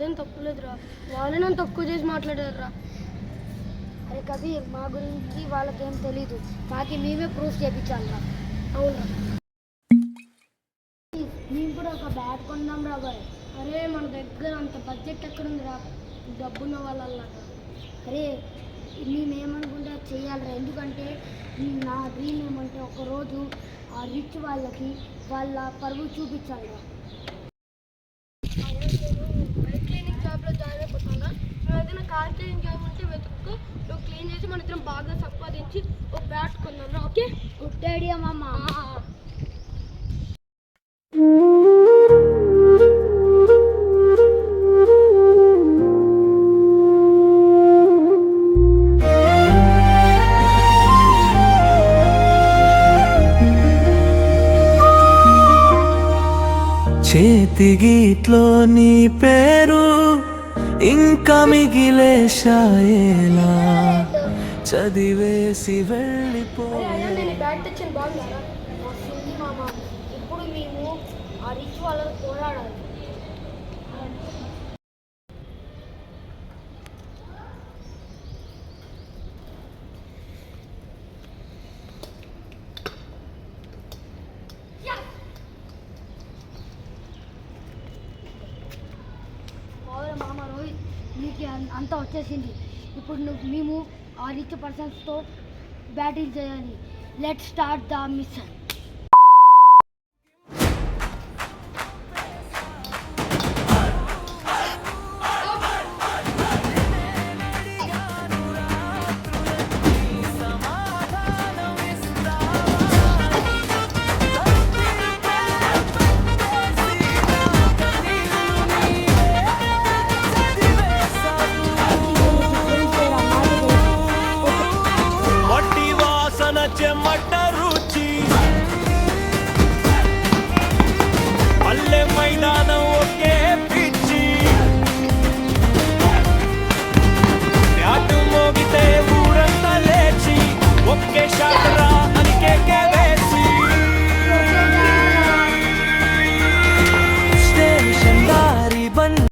నాదేం తప్పులేదురా, వాళ్ళే నన్ను తక్కువ చేసి మాట్లాడారురా. అరే కబీర్, మా గురించి వాళ్ళకేం తెలీదు, మాకి మేమే ప్రూఫ్ చేయించాలిరా. అవునా, మేము కూడా ఒక బ్యాట్ కొందాం రా బాయ్. అరే మన దగ్గర అంత బడ్జెట్ ఎక్కడుందిరా, డబ్బున్న వాళ్ళలాగా. అరే మేమేమనుకుంటే చెయ్యాలిరా, ఎందుకంటే నా డ్రీమ్ ఏమంటే ఒకరోజు ఆ రిచ్ వాళ్ళకి వాళ్ళ పరువు చూపించాలిరా. బైక్ క్లీనింగ్ జాబ్లో జాయిన్ అయిపోతానా? నువ్వు ఏదైనా కార్ క్లీనింగ్ జాబ్ ఉంటే వెతుక్కో, నువ్వు క్లీన్ చేసి మన ఇద్దరం బాగా సంపాదించి ఒక బ్యాట్ కొందాం. ఓకే, గుడ్ ఐడియా మామ. చేతిగీట్లో నీ పేరు ఇంకా మిగిలేశాయేలా, చదివేసి వెళ్ళిపోయే. బ్యాట్ తెచ్చిన బాగుందా? మామ, ఇప్పుడు మేము ఆ రిచ్ వాళ్ళతో పోరాడాలి. మామ రోహిత్, నీకు అంతా వచ్చేసింది. ఇప్పుడు మేము ఆ రిచ్ పర్సన్స్తో బ్యాటిల్ చేయాలి. Let's start the machine.